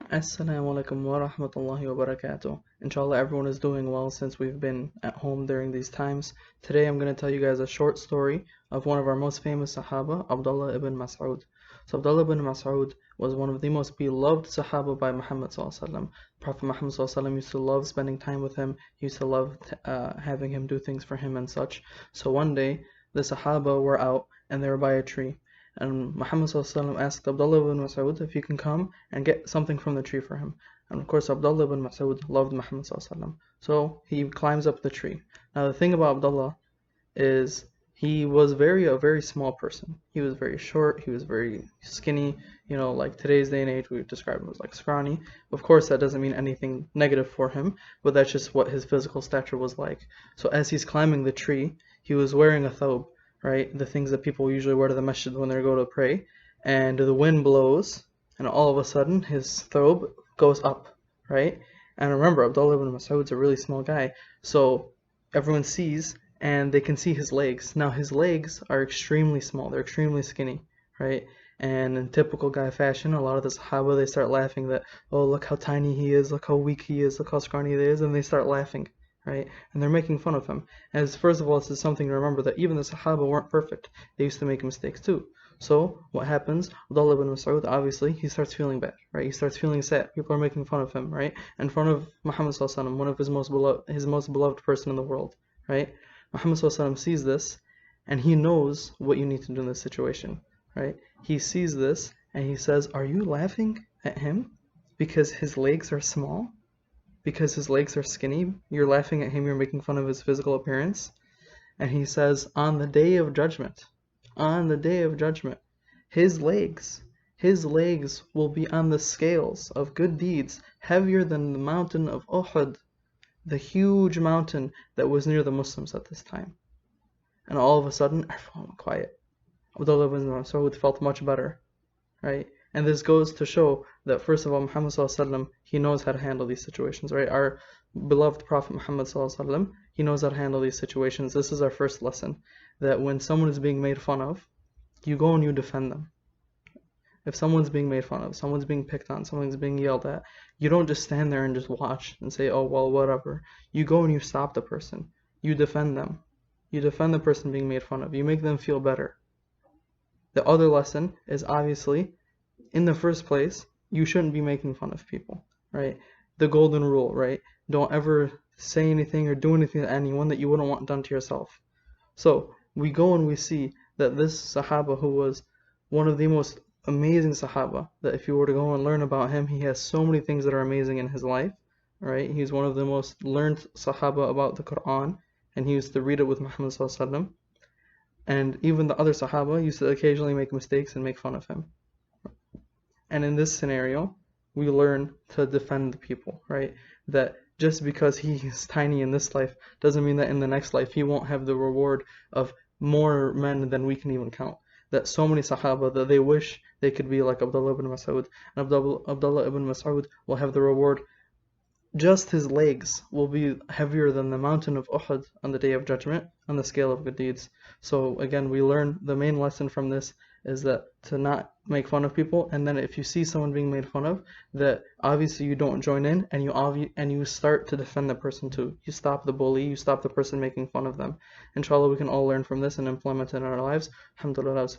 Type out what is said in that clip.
Assalamu alaikum wa rahmatullahi wa barakatuh. Inshallah, everyone is doing well since we've been at home during these times. Today, I'm going to tell you guys a short story of one of our most famous Sahaba, Abdullah ibn Mas'ud. So, Abdullah ibn Mas'ud was one of the most beloved Sahaba by Muhammad Sallallahu Alaihi Wasallam. Prophet Muhammad Sallallahu Alaihi Wasallam used to love spending time with him, he used to love having him do things for him and such. So, one day, the Sahaba were out and they were by a tree. And Muhammad ﷺ asked Abdullah ibn Mas'ud if he can come and get something from the tree for him. And of course, Abdullah ibn Mas'ud loved Muhammad ﷺ. So he climbs up the tree. Now, the thing about Abdullah is he was a very small person. He was very short, he was very skinny. You know, like today's day and age, we would describe him as like scrawny. Of course, that doesn't mean anything negative for him, but that's just what his physical stature was like. So as he's climbing the tree, he was wearing a thawb, right? The things that people usually wear to the masjid when they go to pray. And the wind blows, and all of a sudden his thawb goes up, right? And remember, Abdullah ibn Mas'ud's a really small guy, so everyone sees and they can see his legs. Now his legs are extremely small, they're extremely skinny, right? And in typical guy fashion, a lot of the Sahaba, they start laughing that, oh, look how tiny he is, look how weak he is, look how scrawny he is, and they start laughing, right? And they're making fun of him. As first of all, this is something to remember that even the Sahaba weren't perfect. They used to make mistakes too. So what happens? Abdullah ibn Mas'ud, obviously, he starts feeling bad, right? He starts feeling sad. People are making fun of him, right? In front of Muhammad sallallahu alaihi wasallam, one of his most beloved person in the world, right? Muhammad sallallahu alaihi wasallam sees this, and he knows what you need to do in this situation, right? He sees this, and he says, "Are you laughing at him because his legs are small? Because his legs are skinny? You're laughing at him, you're making fun of his physical appearance?" And he says, on the day of judgment, his legs, will be on the scales of good deeds heavier than the mountain of Uhud, the huge mountain that was near the Muslims at this time. And all of a sudden, everyone went quiet. Abdullah ibn Mas'ud felt much better, right? And this goes to show that, first of all, Muhammad sallallahu alaihi wasallam, he knows how to handle these situations, right? Our beloved Prophet Muhammad sallallahu alaihi wasallam, he knows how to handle these situations. This is our first lesson, that when someone is being made fun of, you go and you defend them. If someone's being made fun of, someone's being picked on, someone's being yelled at, you don't just stand there and just watch and say, oh, well, whatever. You go and you stop the person. You defend them. You defend the person being made fun of. You make them feel better. The other lesson is, obviously, in the first place, you shouldn't be making fun of people, right? The golden rule, right? Don't ever say anything or do anything to anyone that you wouldn't want done to yourself. So we go and we see that this Sahaba, who was one of the most amazing Sahaba, that if you were to go and learn about him, he has so many things that are amazing in his life, right? He's one of the most learned Sahaba about the Quran, and he used to read it with Muhammad sallallahu alaihi wasallam. And even the other Sahaba used to occasionally make mistakes and make fun of him. And in this scenario, we learn to defend the people, right? That just because he is tiny in this life doesn't mean that in the next life he won't have the reward of more men than we can even count. That so many Sahaba, that they wish they could be like Abdullah ibn Mas'ud, and Abdullah ibn Mas'ud will have the reward. Just his legs will be heavier than the mountain of Uhud on the day of judgment on the scale of good deeds. So again, we learn the main lesson from this is that to not make fun of people, and then if you see someone being made fun of, that obviously you don't join in, and you start to defend the person too. You stop the bully, you stop the person making fun of them. Inshallah, we can all learn from this and implement it in our lives. Alhamdulillah,